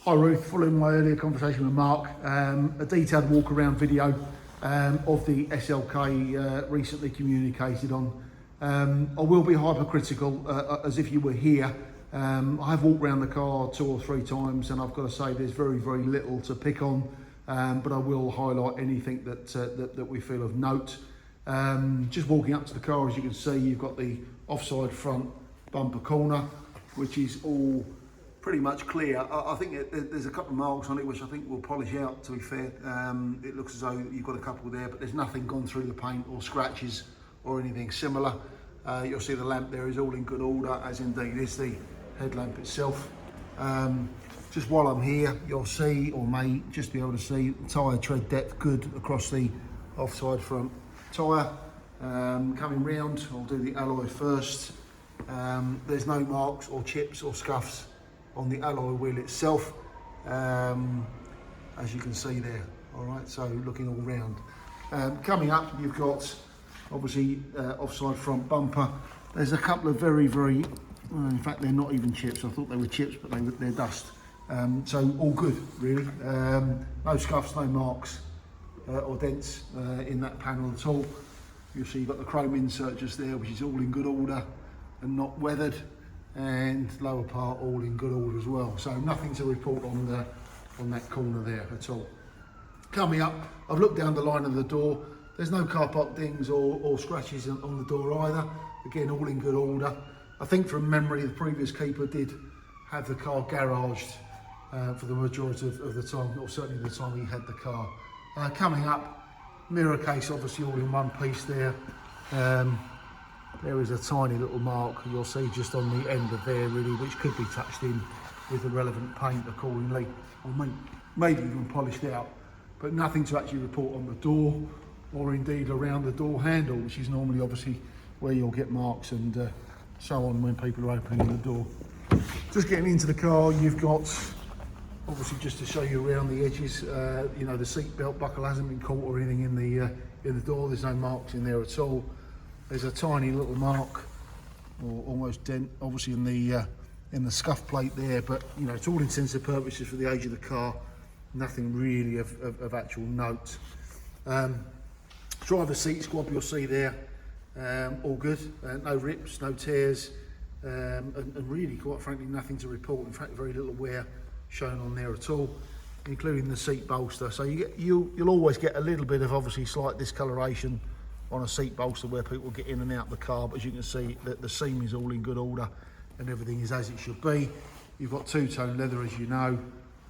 Hi Ruth, following my earlier conversation with Mark, a detailed walk around video of the SLK recently communicated on. I will be hypercritical as if you were here. I have walked around the car 2 or 3 times and I've got to say there's very little to pick on, but I will highlight anything that we feel of note. Just walking up to the car, as you can see, you've got the offside front bumper corner, which is all pretty much clear. I think there's a couple of marks on it which I think we'll polish out, to be fair. It looks as though you've got a couple there, but there's nothing gone through the paint or scratches or anything similar. You'll see the lamp there is all in good order, as indeed is the headlamp itself. Just while I'm here, you'll see, or may just be able to see, the tyre tread depth good across the offside front tyre. Coming round, I'll do the alloy first. There's no marks or chips or scuffs on the alloy wheel itself, as you can see there. All right, so looking all round. Coming up, you've got obviously offside front bumper. There's a couple of very, in fact they're not even chips. I thought they were chips, but they're dust. So all good, really. No scuffs, no marks or dents in that panel at all. You'll see you've got the chrome insert just there, which is all in good order and not weathered, and lower part all in good order as well. So nothing to report on that corner there at all. Coming up, I've looked down the line of the door. There's no car park dings or scratches on the door either. Again, all in good order. I think from memory, the previous keeper did have the car garaged for the majority of the time, or certainly the time he had the car. Coming up, mirror case obviously all in one piece there. There is a tiny little mark you'll see just on the end of there, really, which could be touched in with the relevant paint accordingly, or maybe even polished out, but nothing to actually report on the door or indeed around the door handle, which is normally obviously where you'll get marks and so on when people are opening the door. Just getting into the car, you've got obviously, just to show you around the edges, you know, the seat belt buckle hasn't been caught or anything in the door. There's no marks in there at all. There's a tiny little mark, or almost dent, obviously in the scuff plate there, but you know, to all intents and purposes for the age of the car, nothing really of actual note. Driver's seat squab, you'll see there, all good, no rips, no tears, and really, quite frankly, nothing to report. In fact, very little wear shown on there at all, including the seat bolster. So you'll always get a little bit of obviously slight discoloration on a seat bolster where people get in and out of the car, but as you can see, that the seam is all in good order and everything is as it should be. You've got two-tone leather, as you know,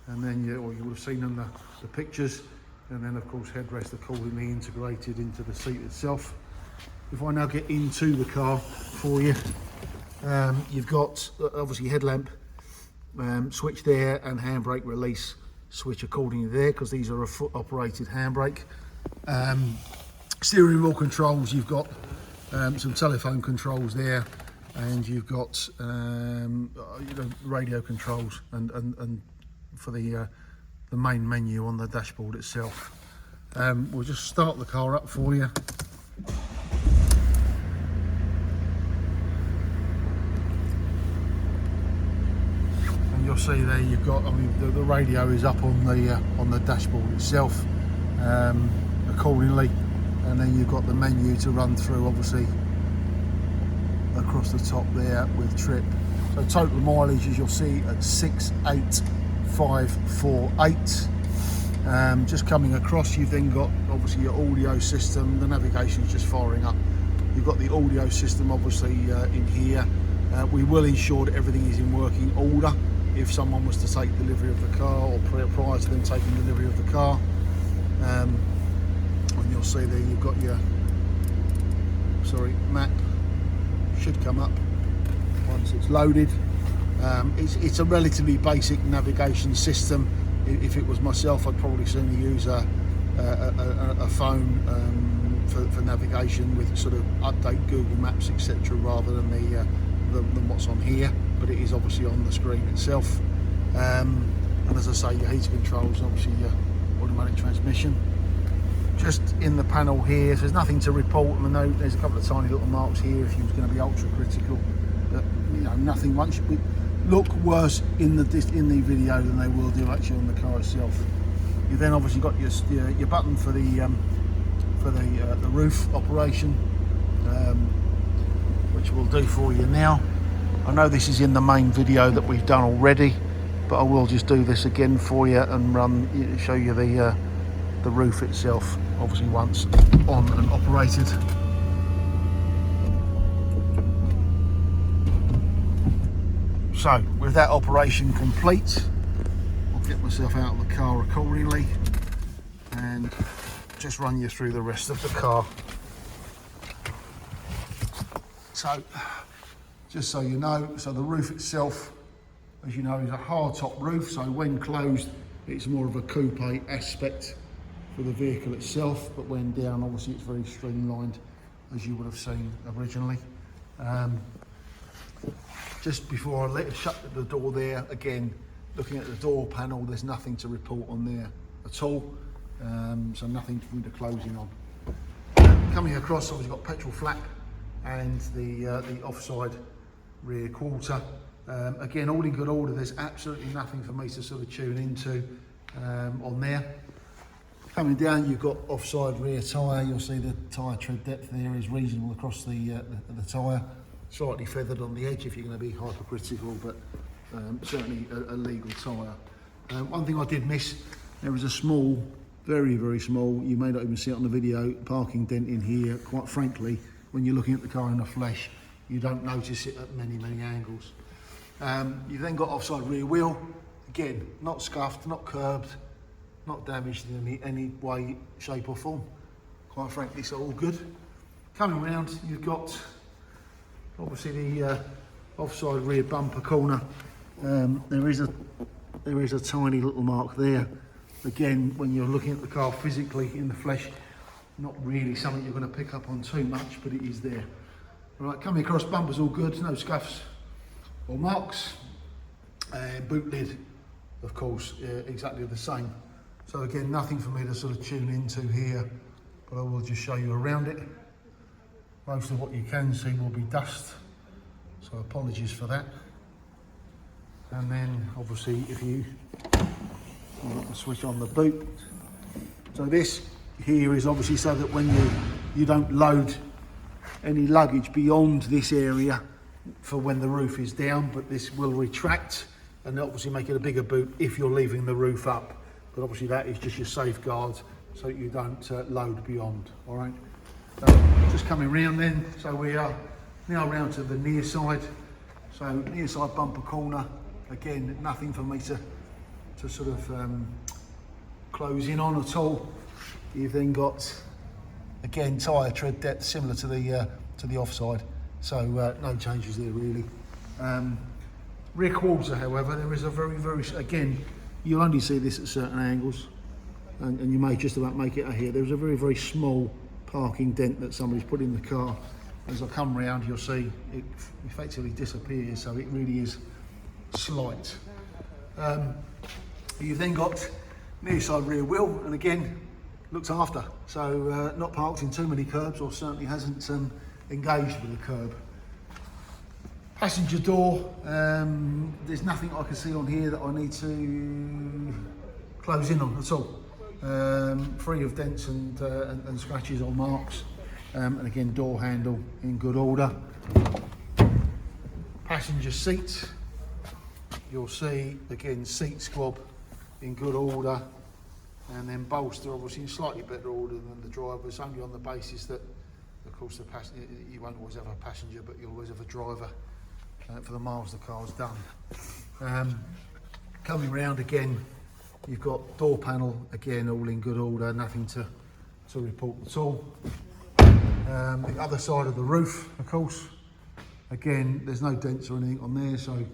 and then you would have seen on the pictures, and then of course headrests accordingly integrated into the seat itself. If I now get into the car for you, you've got obviously headlamp switch there and handbrake release switch accordingly there, because these are a foot operated handbrake. Steering wheel controls, you've got some telephone controls there, and you've got you know, radio controls and for the main menu on the dashboard itself. We'll just start the car up for you. And you'll see there you've got, I mean, the radio is up on the dashboard itself accordingly. And then you've got the menu to run through, obviously, across the top there with trip. So total mileage, as you'll see, at 68548. Just coming across, you've then got obviously your audio system. The navigation is just firing up. You've got the audio system obviously in here. We will ensure that everything is in working order if someone was to take delivery of the car, or prior to them taking delivery of the car. And you'll see there you've got your map, should come up once it's loaded. It's a relatively basic navigation system. If it was myself, I'd probably sooner use a phone for navigation with sort of update Google Maps, etc., rather than than what's on here. But it is obviously on the screen itself. And as I say, your heater controls, obviously your automatic transmission. Just in the panel here, so there's nothing to report. I know there's a couple of tiny little marks here if you was going to be ultra critical, but you know, nothing. look worse in the video than they will do actually on the car itself. You then obviously got your button for the roof operation, which we'll do for you now. I know this is in the main video that we've done already, but I will just do this again for you and show you the roof itself, obviously once on and operated. So with that operation complete, I'll get myself out of the car accordingly and just run you through the rest of the car. So just so you know, so the roof itself, as you know, is a hard top roof, so when closed it's more of a coupe aspect for the vehicle itself, but when down obviously it's very streamlined, as you would have seen originally. Just before I shut the door there, again looking at the door panel, there's nothing to report on there at all, so nothing for me to close in on. Coming across, obviously got petrol flap and the offside rear quarter. Again, all in good order. There's absolutely nothing for me to sort of tune into on there. Coming down, you've got offside rear tyre. You'll see the tyre tread depth there is reasonable across the tyre. Slightly feathered on the edge if you're going to be hypercritical, but certainly a legal tyre. One thing I did miss, there was a small, very, very small, you may not even see it on the video, parking dent in here. Quite frankly, when you're looking at the car in the flesh, you don't notice it at many, many angles. You've then got offside rear wheel. Again, not scuffed, not curbed, not damaged in any way, shape or form. Quite frankly, it's all good. Coming round, you've got obviously the offside rear bumper corner. There is a tiny little mark there. Again, when you're looking at the car physically in the flesh, not really something you're going to pick up on too much, but it is there. Right, coming across, bumper's all good, no scuffs or marks. Boot lid, of course, exactly the same. So again, nothing for me to sort of tune into here, but I will just show you around it. Most of what you can see will be dust, so apologies for that. And then obviously if you switch on the boot. So this here is obviously so that when you don't load any luggage beyond this area for when the roof is down, but this will retract and obviously make it a bigger boot if you're leaving the roof up. But obviously that is just your safeguard so you don't load beyond, all right? Just coming round then, so we are now round to the near side. So near side bumper corner, again, nothing for me to sort of close in on at all. You've then got, again, tyre tread depth similar to the offside, so no changes there really. Rear quarter, however, there is a very, again, you'll only see this at certain angles, and you may just about make it out here. There's a very, very small parking dent that somebody's put in the car. As I come round, you'll see it effectively disappears, so it really is slight. You've then got near side rear wheel, and again, looked after, so not parked in too many curbs, or certainly hasn't engaged with the curb. Passenger door, there's nothing I can see on here that I need to close in on at all. Free of dents and scratches or marks, and again, door handle in good order. Passenger seat, you'll see again seat squab in good order, and then bolster obviously in slightly better order than the driver's, only on the basis that of course you won't always have a passenger, but you'll always have a driver for the miles the car's done. Coming round again, you've got door panel, again all in good order, nothing to report at all. The other side of the roof, of course, again there's no dents or anything on there, so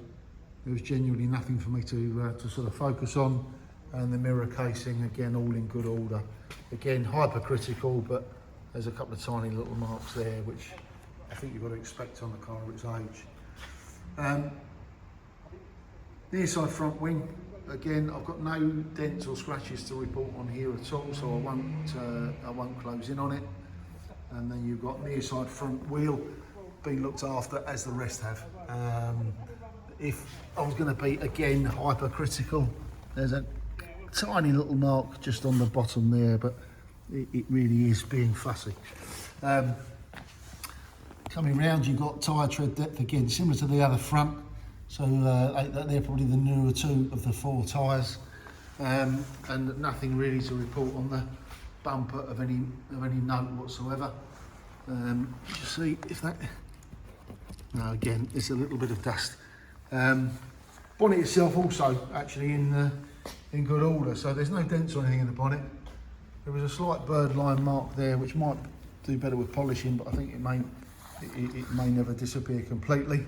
there was genuinely nothing for me to sort of focus on. And the mirror casing, again all in good order. Again hypercritical, but there's a couple of tiny little marks there, which I think you've got to expect on the car at its age. The inside front wing, again, I've got no dents or scratches to report on here at all, so I won't close in on it. And then you've got near side front wheel being looked after, as the rest have. if I was going to be again hypercritical, there's a tiny little mark just on the bottom there, but it really is being fussy. Coming round, you've got tyre tread depth again, similar to the other front. So they're probably the newer two of the 4 tyres, and nothing really to report on the bumper of any note whatsoever. Just see if that. No, again, it's a little bit of dust. Bonnet itself also actually in good order, so there's no dents or anything in the bonnet. There was a slight bird line mark there, which might do better with polishing, but I think it may never disappear completely.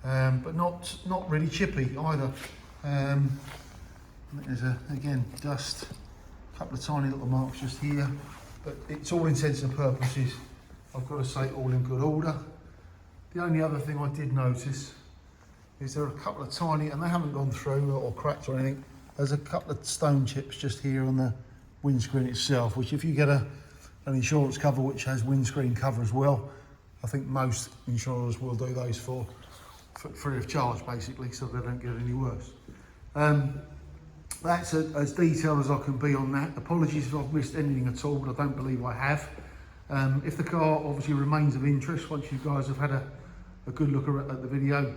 But not really chippy either. I think there's again dust, a couple of tiny little marks just here, but it's all intents and purposes, I've got to say, all in good order. The only other thing I did notice is there are a couple of tiny, and they haven't gone through or cracked or anything, there's a couple of stone chips just here on the windscreen itself, which if you get an insurance cover which has windscreen cover as well, I think most insurers will do those for free of charge, basically, so they don't get any worse. That's as detailed as I can be on that. Apologies if I've missed anything at all, but I don't believe I have. If the car obviously remains of interest once you guys have had a good look at the video,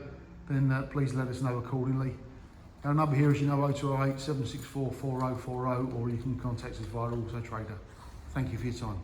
then please let us know accordingly. Our number here is, 0208 764 4040, or you can contact us via Auto Trader. Thank you for your time.